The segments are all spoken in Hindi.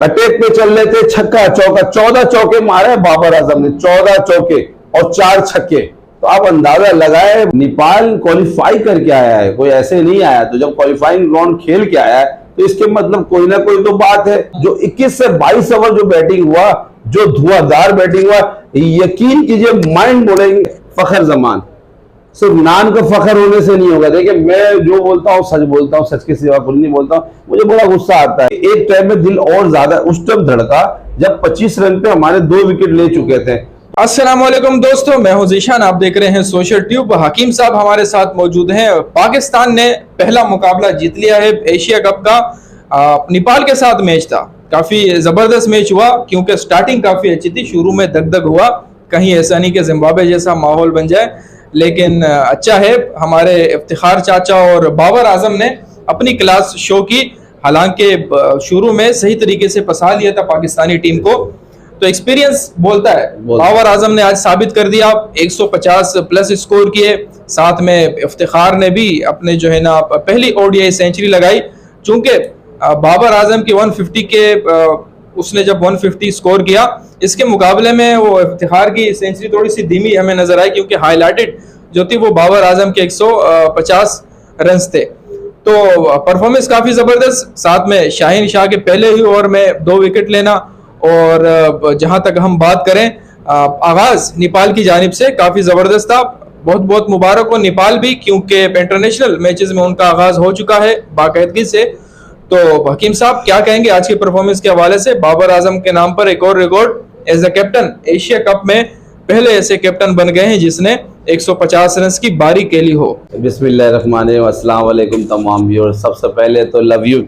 अटैक पे चल रहे थे, छक्का चौका 14 चौके मारे बाबर आजम ने, 14 चौके और 4 छक्के। तो आप अंदाजा लगाए नेपाल क्वालिफाई करके आया है, कोई ऐसे नहीं आया। तो जब क्वालिफाइंग राउंड खेल के आया है तो इसके मतलब कोई ना कोई तो बात है। जो 21 से 22 ओवर जो बैटिंग हुआ, जो धुआंधार बैटिंग हुआ, यकीन कीजिए माइंड बोलेंगे फखर जमान, सिर्फ नाम का फखर होने से नहीं होगा। देखिए मैं जो बोलता हूँ सच बोलता हूँ, सच के सिवा कुछ नहीं बोलता हूँ। मुझे बड़ा गुस्सा आता है, एक टाइम में दिल और ज्यादा उस टाइम धड़का जब 25 रन पे हमारे 2 विकेट ले चुके थे। अस्सलाम वालेकुम दोस्तों, मैं हूं ज़ीशान, आप देख रहे हैं सोशल ट्यूब। हकीम साहब हमारे साथ मौजूद हैं। पाकिस्तान ने पहला मुकाबला जीत लिया है एशिया कप का। नेपाल के साथ मैच था, काफी जबरदस्त मैच हुआ क्योंकि स्टार्टिंग काफी अच्छी थी। शुरू में दगदग हुआ, कहीं ऐसा नहीं कि जिम्बाब्वे जैसा माहौल बन जाए, लेकिन अच्छा है। हमारे इफ्तिखार चाचा और बाबर आजम ने अपनी क्लास शो की, हालांकि शुरू में सही तरीके से फंसा लिया था पाकिस्तानी टीम को। तो एक्सपीरियंस बोलता है। बाबर आजम ने आज साबित कर दिया, 150 प्लस स्कोर किए। साथ में इफ्तिखार ने भी अपने जो है ना पहली ओडीआई सेंचुरी लगाई। चूंकि बाबर आजम की 150 के उसने जब 150 स्कोर किया, इसके मुकाबले में वो इफ्तिखार की सेंचुरी थोड़ी सी धीमी हमें नजर आई, क्योंकि हाईलाइटेड जो थी वो बाबर आजम के 150 रन थे। तो परफॉर्मेंस काफी जबरदस्त। साथ में शाहीन शाह के पहले ही ओवर में 2 विकेट लेना। और जहां तक हम बात करें, आगाज नेपाल की जानिब से काफी जबरदस्त था। बहुत बहुत मुबारक हो नेपाल भी, क्योंकि इंटरनेशनल मैचेस में उनका आगाज हो चुका है बाकायदगी से। तो हकीम साहब क्या कहेंगे आज की परफॉर्मेंस के हवाले से? बाबर आजम के नाम पर एक और record as a captain Asia cup में पहले ऐसे कैप्टन बन गए हैं जिसने 150 रन की बारी खेली हो। बिस्मिल्लाहिर्रहमानिर्रहीम, अस्सलाम वालेकुम तमाम व्यूअर्स। सबसे पहले तो love you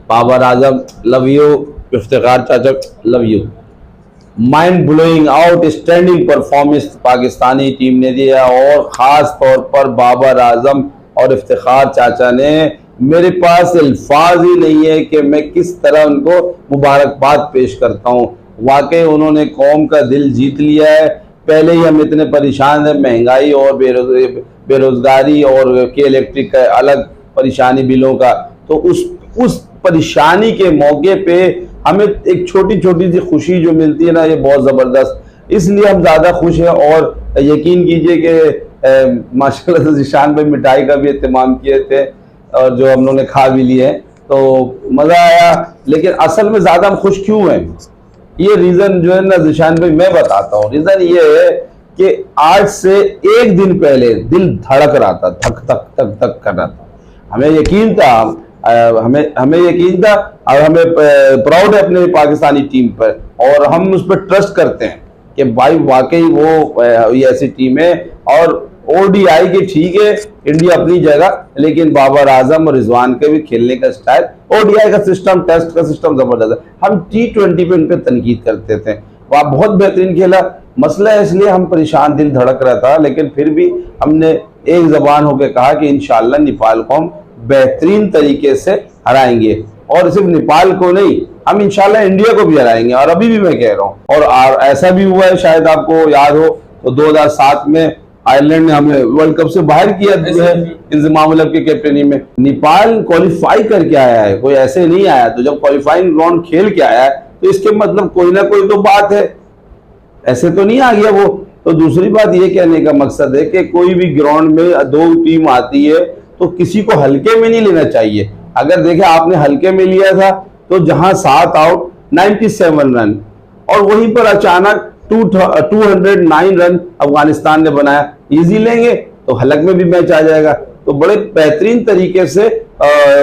Babar Azam, love you Iftikhar चाचा, love you. Mind blowing outstanding performance Pakistani team ने दिया, और खास तौर पर बाबर आजम और इफ्तिखार चाचा ने, मेरे पास अल्फाज ही नहीं है कि मैं किस तरह उनको मुबारकबाद पेश करता हूँ। वाकई उन्होंने कौम का दिल जीत लिया है। पहले ही हम इतने परेशान हैं, महंगाई और बेरोजगारी और के इलेक्ट्रिक का अलग परेशानी बिलों का। तो उस परेशानी के मौके पे हमें एक छोटी छोटी सी खुशी जो मिलती है ना, ये बहुत ज़बरदस्त। इसलिए हम ज़्यादा खुश हैं। और यकीन कीजिए कि माशाल्लाह से ज़ीशान भाई मिठाई का भी एहतमाम किए थे और जो हम लोगों ने खा भी लिए हैं, तो मज़ा आया। लेकिन असल में ज़्यादा हम खुश क्यों हैं, ये रीज़न जो है ना ज़ीशान भाई मैं बताता हूँ। रीज़न ये है कि आज से एक दिन पहले दिल धड़क रहा था, धक धक धक धक कर रहा था। हमें यकीन था, हमें यकीन था, और हमें प्राउड है अपने पाकिस्तानी टीम पर, और हम उस पर ट्रस्ट करते हैं कि भाई वाकई वो ऐसी टीम है। और ओडीआई के ठीक है, इंडिया अपनी जगह, लेकिन बाबर आजम और रिजवान के भी खेलने का स्टाइल, ओडीआई का सिस्टम, टेस्ट का सिस्टम जबरदस्त है। हम T20 पे उन पर तनकीद करते थे, वो आप बहुत बेहतरीन खेला। मसला है इसलिए हम परेशान, दिल धड़क रहा था, लेकिन फिर भी हमने एक जबान होकर कहा कि इंशाल्लाह नेपाल को हम बेहतरीन तरीके से हराएंगे। और सिर्फ नेपाल को नहीं, हम इंशाल्लाह इंडिया को भी हराएंगे। और अभी भी मैं कह रहा हूँ, और ऐसा भी हुआ है, शायद आपको याद हो तो 2007 में आयरलैंड ने हमें वर्ल्ड कप से बाहर किया है इंजमाम उल हक की कैप्टनी में। नेपाल क्वालिफाई करके आया है, कोई ऐसे नहीं आया। तो जब क्वालिफाइंग राउंड खेल के आया है तो इसके मतलब कोई ना कोई तो बात है, ऐसे तो नहीं आ गया वो। तो दूसरी बात ये कहने का मकसद है कि कोई भी ग्राउंड में 2 टीम आती है तो किसी को हल्के में नहीं लेना चाहिए। अगर देखें आपने हल्के में लिया था तो जहां 7 आउट 97 रन, और वहीं पर अचानक 209 रन अफगानिस्तान ने बनाया, इजी लेंगे तो हलक में भी मैच आ जाएगा। तो बड़े बेहतरीन तरीके से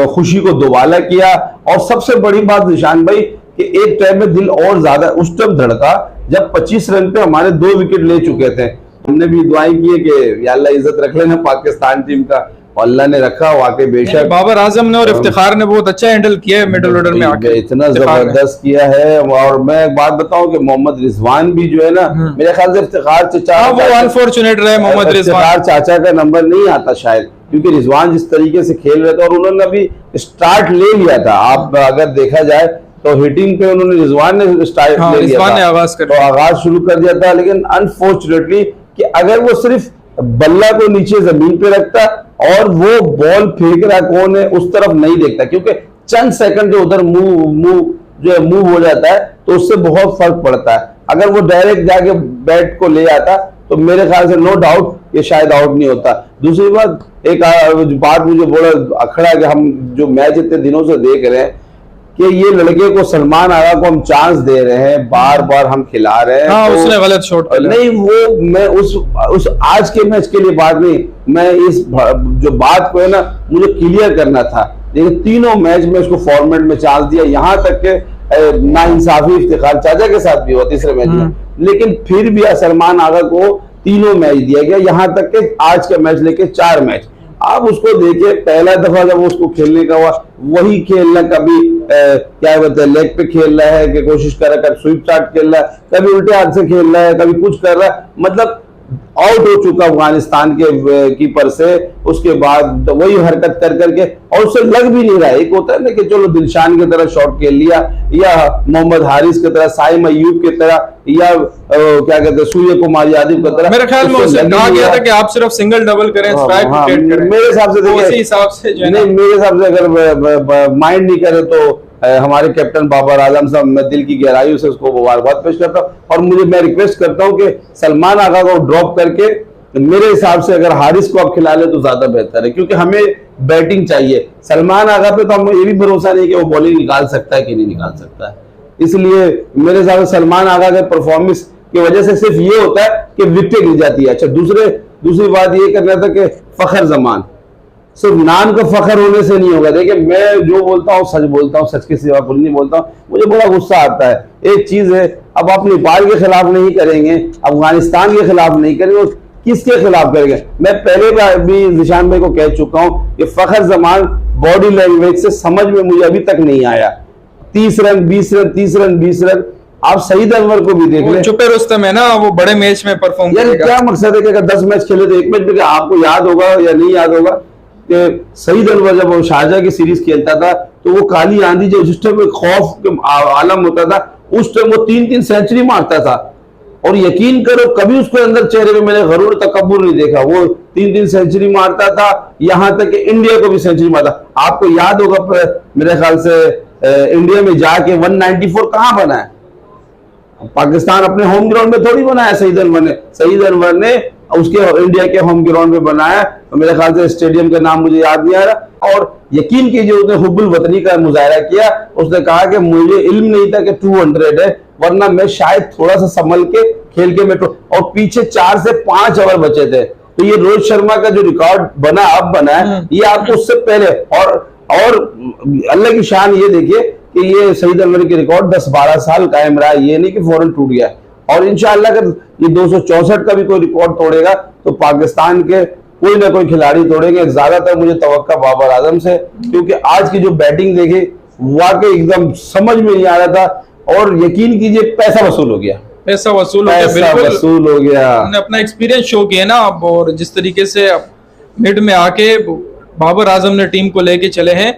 खुशी को दोबाला किया। और सबसे बड़ी बात निशान भाई कि एक टाइम में दिल और ज्यादा उस टाइम धड़का जब 25 रन पे हमारे 2 विकेट ले चुके थे। हमने भी दुआएं की कि या अल्लाह इज्जत रख लेना पाकिस्तान टीम का, और अल्लाह ने रखा। वाकई बेशक बाबर आजम ने और इफ्तिखार ने बहुत अच्छा हैंडल किया है, मिडिल ऑर्डर में आके इतना जबरदस्त किया है। और मैं एक बात बताऊं कि मोहम्मद रिजवान भी जो है ना, मेरे ख्याल से इफ्तिखार चाचा, वो अनफॉर्चुनेट रहे मोहम्मद रिजवान चाचा का नंबर नहीं आता शायद, क्योंकि रिजवान जिस तरीके से खेल रहे थे, और उन्होंने अभी स्टार्ट ले लिया था। आप अगर देखा जाए तो हिटिंग पे उन्होंने रिजवान ने स्टार्ट ले लिया था, तो आगाज शुरू कर दिया था। लेकिन अनफॉर्चुनेटली कि अगर वो सिर्फ बल्ला को नीचे जमीन पे रखता और वो बॉल फेंक रहा कौन है उस तरफ नहीं देखता, क्योंकि चंद सेकंड जो उधर मुंह जो है मूव हो जाता है, तो उससे बहुत फर्क पड़ता है। अगर वो डायरेक्ट जाके बैट को ले आता तो मेरे ख्याल से नो डाउट ये शायद आउट नहीं होता। दूसरी बात, एक बात मुझे बड़ा अखड़ा कि हम जो मैच इतने दिनों से देख रहे हैं कि ये लड़के को, सलमान आगा को हम चांस दे रहे हैं, बार बार हम खिला रहे हैं। हाँ, तो उसने गलत शॉट नहीं, वो मैं उस आज के मैच के लिए बात नहीं, मैं इस जो बात को है ना मुझे क्लियर करना था। लेकिन तीनों मैच में उसको फॉर्मेट में चांस दिया, यहाँ तक के ना इंसाफी इफ्तिखार चाचा के साथ भी हुआ तीसरे मैच में, लेकिन फिर भी सलमान आगा को तीनों मैच दिया गया, यहाँ तक के आज का मैच लेके 4 मैच। आप उसको देखिए, पहला दफा जब उसको खेलने का हुआ, वही खेलना, कभी क्या बोलते हैं लेग पे खेल रहा है कि कोशिश कर रहा है, कभी स्वीप शॉट खेल रहा है, कभी उल्टे हाथ से खेल रहा है, कभी कुछ कर रहा है, मतलब आउट हो चुका अफगानिस्तान के कीपर से। उसके बाद वही हरकत कर करके, और उससे लग भी नहीं रहा है। एक होता है ना कि चलो दिलशान की तरह शॉट खेल लिया, या मोहम्मद हारिस की तरह, साइम अयूब की तरह, या क्या कहते हैं सूर्य कुमार यादव की तरह। मेरे ख्याल में उससे कहा गया था कि आप सिर्फ सिंगल डबल करें, स्ट्राइक विकेट करें। मेरे हिसाब से उसी हिसाब से नहीं, मेरे हिसाब से अगर माइंड नहीं करे तो हमारे कैप्टन बाबर आजम साहब, मैं दिल की गहराई से उसको मुबारकबाद पेश करता हूँ। और मैं रिक्वेस्ट करता हूँ कि सलमान आगा को ड्रॉप करके मेरे हिसाब से अगर हारिस को आप खिला ले तो ज्यादा बेहतर है, क्योंकि हमें बैटिंग चाहिए। सलमान आगा पे तो हमें ये भी भरोसा नहीं कि वो बॉलिंग निकाल सकता है कि नहीं निकाल सकता है। इसलिए मेरे हिसाब से सलमान आगा के परफॉर्मेंस की वजह से सिर्फ ये होता है कि विकेट गिर जाती है। अच्छा, दूसरी बात ये करना था कि फखर जमान सिर्फ नाम का फखर होने से नहीं होगा। देखिए, मैं जो बोलता हूँ सच बोलता हूँ, सच के सिवा कुछ नहीं बोलता हूँ। मुझे बड़ा गुस्सा आता है। एक चीज है, अब आप नेपाल के खिलाफ नहीं करेंगे, अफगानिस्तान के खिलाफ नहीं करेंगे, किसके खिलाफ करेंगे? मैं पहले भी निशान भाई को कह चुका हूँ कि फखर जमान बॉडी लैंग्वेज से समझ में मुझे अभी तक नहीं आया। 30 रन 20 रन 30 रन 20 रन, आप सईद अनवर को भी देख लें, चुपे रुस्तम है ना, वो बड़े मैच में परफॉर्म करेगा। क्या मकसद है कि अगर 10 मैच खेले तो एक मैच में, आपको याद होगा या नहीं याद होगा कि सईद अनवर जब वो शारजा की सीरीज खेलता था तो वो काली आंधी जो जिस टाइम खौफ के आलम होता था, उस टाइम वो 3-3 सेंचुरी मारता था। और यकीन करो कभी उसके अंदर चेहरे में मैंने गरूर तकब्बुर नहीं देखा। वो 3-3 सेंचुरी मारता था, यहां तक कि इंडिया को भी सेंचुरी मारता। आपको याद होगा मेरे ख्याल से इंडिया में जाके 194 कहां बना है? पाकिस्तान अपने होम ग्राउंड में थोड़ी बनाया सईद अनवर ने उसके इंडिया के होम ग्राउंड में बनाया। तो मेरे ख्याल से स्टेडियम का नाम मुझे याद नहीं आ रहा। और यकीन कीजिए उसने हुब्बुल वतनी का मुजाहरा किया। उसने कहा कि मुझे इल्म नहीं था कि 200 है, वरना मैं शायद थोड़ा सा संभल के खेल के मैं और पीछे 4 से 5 ओवर बचे थे। तो ये रोहित शर्मा का जो रिकॉर्ड बना अब बना है, ये आपको उससे पहले और अल्लाह की शान ये देखिए कि ये सईद अनवर के रिकॉर्ड 10-12 साल कायम रहा। ये नहीं कि फौरन टूट गया। और इंशाअल्लाह अगर ये 264 का भी कोई रिकॉर्ड तोड़ेगा तो पाकिस्तान के कोई ना कोई खिलाड़ी तोड़ेंगे। ज्यादातर मुझे तवक्का बाबर आजम से, क्योंकि आज की जो बैटिंग देखी वाकई एकदम समझ में नहीं आ रहा था। और यकीन कीजिए पैसा वसूल हो गया, पैसा वसूल हो गया, बिल्कुल वसूल हो गया। उन्होंने अपना एक्सपीरियंस शो किया ना अब, और जिस तरीके से मिड में आके बाबर आजम ने टीम को लेके चले हैं,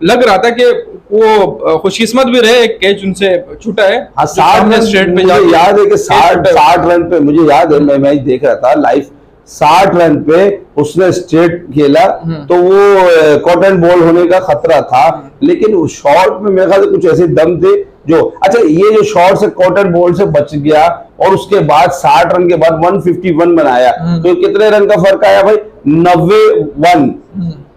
लग रहा था कि वो खुशकिस्मत भी रहे, एक कैच उनसे छूटा है। 60 रन स्ट्रेट पे याद है कि 60 रन पे, मुझे याद है मैं देख रहा था लाइव, 60 रन पे उसने स्ट्रेट खेला तो वो कॉटन बॉल होने का खतरा था। लेकिन उस शॉट में मेरे ख्याल से कुछ ऐसे दम थे जो, अच्छा ये जो शॉट से कॉटन बॉल से बच गया और उसके बाद 60 रन के बाद 151 बनाया, तो कितने रन का फर्क आया भाई? 91।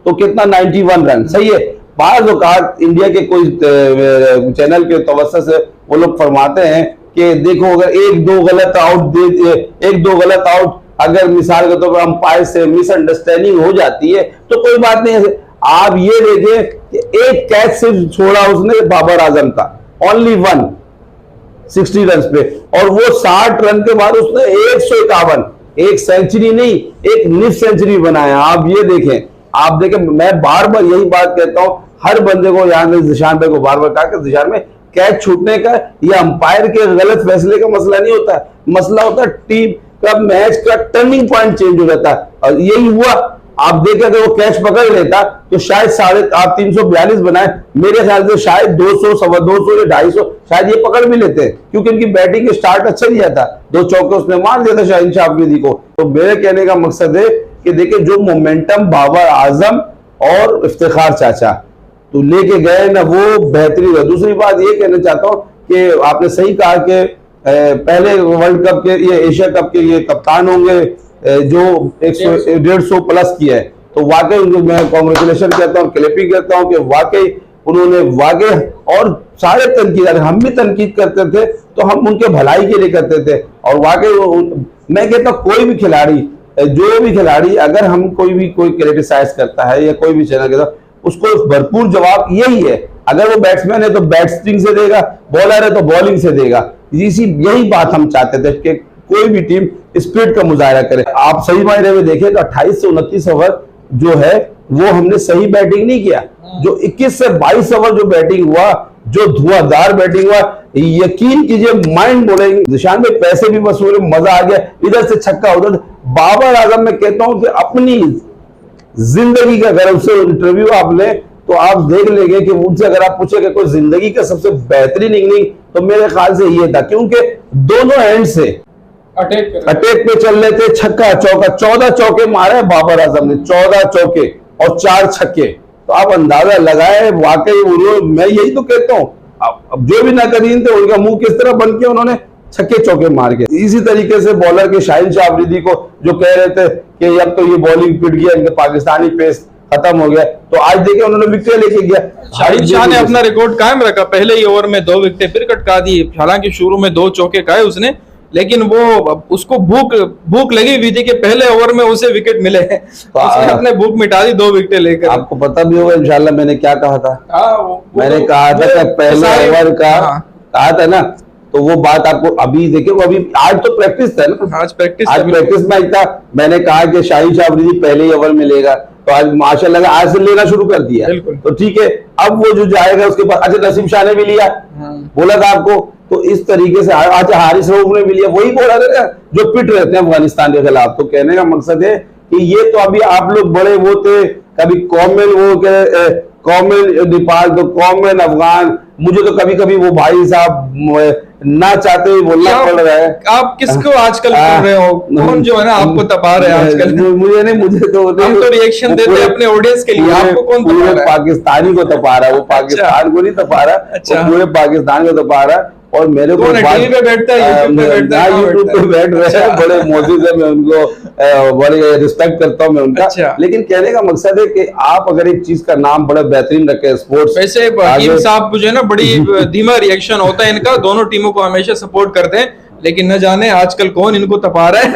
तो कितना? 91 रन। सही है। बाज़ औक़ात इंडिया के कोई चैनल के तवज्जो से वो लोग फरमाते हैं कि देखो अगर एक दो गलत आउट अगर मिसाल के तौर पर अंपायर से मिसअंडरस्टैंडिंग हो जाती है तो कोई बात नहीं है। आप ये देखें कि एक कैच सिर्फ छोड़ा उसने बाबर आजम का, ओनली 1 60 रन पे, और वो 60 रन के बाद उसने 151, एक सेंचुरी नहीं एक निफ सेंचुरी बनाया। आप ये देखें, मैं बार बार यही बात कहता हूं हर बंदे को, यहाँ जिशान भाई को बार बार कहा कि जिशान में कैच छूटने का या अंपायर के गलत फैसले का मसला नहीं होता है, मसला होता है टीम का, मैच का टर्निंग पॉइंट चेंज हो जाता है। और यही हुआ। आप देखें अगर वो कैच पकड़ लेता तो शायद 342 बनाए, मेरे ख्याल से शायद 200, 250 या 250 शायद ये पकड़ भी लेते हैं, क्योंकि इनकी बैटिंग स्टार्ट अच्छा दिया था। 2 चौके उसने मार दिया था शाहीन शाह अफरीदी को। तो मेरे कहने का मकसद है कि देखिए जो मोमेंटम बाबर आजम और इफ्तिखार चाचा तो लेके गए ना, वो बेहतरीन है। दूसरी बात ये कहना चाहता हूँ कि आपने सही कहा कि पहले वर्ल्ड कप के, ये एशिया कप के ये कप्तान होंगे जो 150 प्लस किया है, तो वाकई उनको मैं कॉन्ग्रेचुलेशन कहता हूँ, क्लैपिंग करता हूँ कि वाकई उन्होंने वाकई, और सारे तनकीद, हम भी तनकीद करते थे तो हम उनके भलाई के लिए करते थे, और वाकई मैं कहता हूँ कोई भी खिलाड़ी, जो भी खिलाड़ी, अगर हम कोई क्रिटिसाइज करता है या कोई भी चैनल कहता है, उसको भरपूर जवाब यही है। अगर वो बैट्समैन है तो बैटिंग से देगा, बॉलर है तो बॉलिंग से देगा। यही बात हम चाहते थे कि कोई भी टीम स्पिरिट का मुजाहरा करे। आप सही मायने में देखें तो 28 से 29 ओवर जो है वो हमने सही बैटिंग नहीं किया। जो 21 से 22 ओवर जो बैटिंग हुआ, जो धुआंधार बैटिंग हुआ, यकीन कीजिए माइंड ब्लोइंग। निशान में पैसे भी वसूले, मजा आ गया, इधर से छक्का उधर। बाबर आजम में कहता हूं कि अपनी जिंदगी का, अगर उससे इंटरव्यू आप ले तो आप देख लेंगे कि उनसे अगर आप पूछे कि कोई जिंदगी का सबसे बेहतरीन इनिंग, तो मेरे ख्याल से ये था, क्योंकि दोनों एंड से अटैक पे चल रहे थे, छक्का चौका, 14 चौके मारे बाबर आजम ने, 14 चौके और 4 छक्के। तो आप अंदाजा लगाए, वाकई मैं यही तो कहता हूं, अब जो भी नाकरीन थे उनका मुंह किस तरह बन के उन्होंने छक्के चौके मार के। इसी तरीके से बॉलर के शाहिन शाह अफरीदी को जो कह रहे थे कि अब तो ये बॉलिंग पिट गया, इनके पाकिस्तानी पेस खत्म हो गया, तो आज देखिए उन्होंने विकेट लेके गया। शाहिन शाह ने अपना रिकॉर्ड कायम रखा, पहले ही ओवर में 2 विकेटें फिर कटका दी। हालांकि शुरू में 2 चौके खाए उसने, लेकिन वो उसको भूख लगी हुई थी कि पहले ओवर में उसे विकेट मिले, तो उसने अपने भूख मिटा दी 2 विकेटें लेकर। आपको पता भी होगा इंशाल्लाह मैंने क्या कहा था। मैंने कहा था कि पहले ओवर का कहा था ना, तो वो बात आपको अभी देखिए, वो अभी आज तो प्रैक्टिस था ना, आज प्रैक्टिस मैच था। मैंने कहा कि शाहिन शाह अफरीदी पहले ही ओवर में लेगा, तो आज माशाल्लाह आज से लेना शुरू कर दिया, तो ठीक है। अब वो जो जाएगा उसके पास, अच्छा नसीम शाह ने भी लिया, बोला था आपको, तो इस तरीके से आज हारिस रऊफ ने भी लिया, वही बोला था जो पिट रहे थे अफगानिस्तान के खिलाफ। तो कहने का मकसद है कि ये तो अभी आप लोग बड़े वो थे, कभी कॉमन नेपाल तो कॉमन अफगान, मुझे तो कभी कभी वो भाई साहब ना चाहते हुए बोलना पड़ रहा है। आप किसको आजकल बोल रहे हो? कौन जो है ना आपको तपा रहे हैं आजकल? मुझे नहीं, मुझे तो हम तो रिएक्शन देते हैं अपने ऑडियंस के लिए, आपको कौन तपा रहा है? पाकिस्तानी को तपा रहा है, वो पाकिस्तान को नहीं तपा रहा, अच्छा पूरे पाकिस्तान को तपा रहा है। और मेरे को टीवी पे बैठता है, यूट्यूब पे बैठ रहे हैं, बड़े मोजिज है, मैं उनको बड़े रिस्पेक्ट करता हूँ मैं उनका। लेकिन कहने का मकसद है कि आप अगर एक चीज का नाम बड़ा बेहतरीन रखे स्पोर्ट्स। वैसे हकीम साहब मुझे ना बड़ी धीमा रिएक्शन होता है इनका, दोनों टीमों को हमेशा सपोर्ट करते हैं, लेकिन न जाने आजकल कौन इनको तपा रहा है।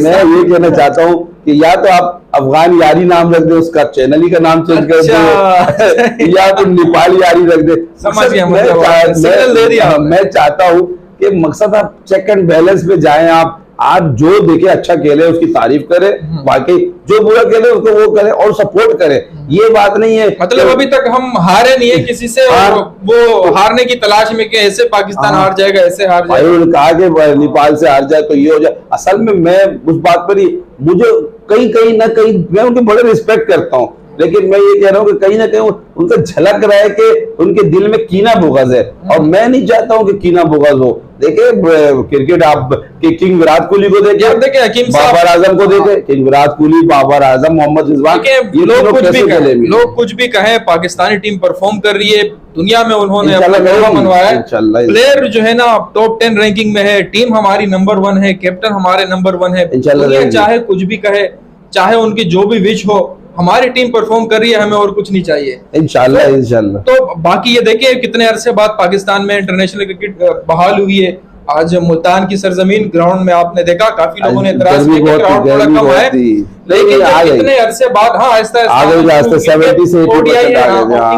मैं ये कहना चाहता हूँ कि या तो आप अफगान यारी नाम रख दे, उसका चैनल ही का नाम चेंज कर दे, या तो नेपाल यारी रख दे। समझ गया, मैं चाहता हूँ कि मकसद आप चेक एंड बैलेंस पे जाएं, आप जो देखे अच्छा खेले उसकी तारीफ करे, बाकी जो बुरा खेले उसको वो करे और सपोर्ट करे। ये बात नहीं है मतलब अभी तक हम हारे नहीं है किसी से, और वो हारने की तलाश में कि ऐसे पाकिस्तान हार जाएगा, ऐसे हार जाएगा। उन्होंने कहा कि नेपाल से हार जाए तो ये हो जाए। असल में मैं उस बात पर ही, मुझे कहीं ना कहीं मैं उनके बड़े रिस्पेक्ट करता हूँ, लेकिन मैं ये कह रहा हूँ कि कहीं ना कहीं उनका झलक रहा है कि उनके दिल में कीना बुग़्ज़ है, और मैं नहीं चाहता हूँ कि कीना बुग़्ज़ हो। देखिए क्रिकेट आप किंग विराट कोहली को देखे, हकीम बाबर आजम को देखे, किंग विराट कोहली, बाबर आजम, मोहम्मद रिजवान, लोग कुछ भी कहें, पाकिस्तानी टीम परफॉर्म कर रही है, दुनिया में उन्होंने अपना नाम बनवाया है। प्लेयर जो है ना टॉप 10 रैंकिंग में है, टीम हमारी नंबर 1 है, कैप्टन हमारे नंबर 1 है। दुनिया चाहे कुछ भी कहे, चाहे उनकी जो भी विश हो, हमारी टीम परफॉर्म कर रही है, हमें और कुछ नहीं चाहिए। इंशाल्लाह। तो बाकी ये देखिए कितने अरसे बाद पाकिस्तान में इंटरनेशनल क्रिकेट बहाल हुई है। आज मुल्तान की सरजमीन ग्राउंड में आपने देखा काफी लोगों ने एतराज किया कि ग्राउंड थोड़ा कम है, लेकिन कितने अरसे बाद आहिस्ता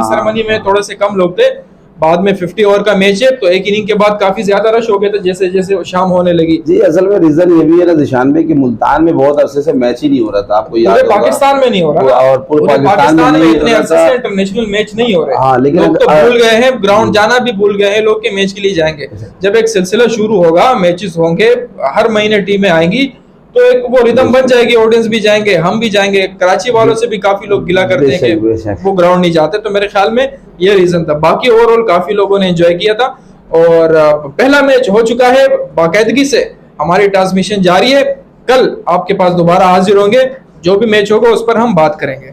सेरेमनी में थोड़े से कम लोग थे, बाद में 50 ओवर का मैच है, तो एक इनिंग के बाद काफी ज्यादा रश हो गए थे जैसे जैसे शाम होने लगी। जी असल में रीजन ये भी है ना निशान में कि मुल्तान में बहुत अरसे से मैच ही नहीं हो रहा था, आपको याद होगा। पाकिस्तान में नहीं हो रहा, और पूरे पाकिस्तान में इतने अरसे से इंटरनेशनल मैच नहीं हो रहे। हाँ, लेकिन लोग तो भूल गए हैं, ग्राउंड जाना भी भूल गए हैं लोग के मैच के लिए जाएंगे। जब एक सिलसिला शुरू होगा, मैचेस होंगे, हर महीने टीमें आएंगी, तो एक वो रिदम बन जाएगी, ऑडियंस भी जाएंगे, हम भी जाएंगे। कराची वालों से भी काफी लोग गिला करते हैं कि वो ग्राउंड नहीं जाते, तो मेरे ख्याल में ये रीजन था। बाकी ओवरऑल काफी लोगों ने एंजॉय किया था, और पहला मैच हो चुका है बाकायदगी से, हमारी ट्रांसमिशन जारी है। कल आपके पास दोबारा हाजिर होंगे, जो भी मैच होगा उस पर हम बात करेंगे।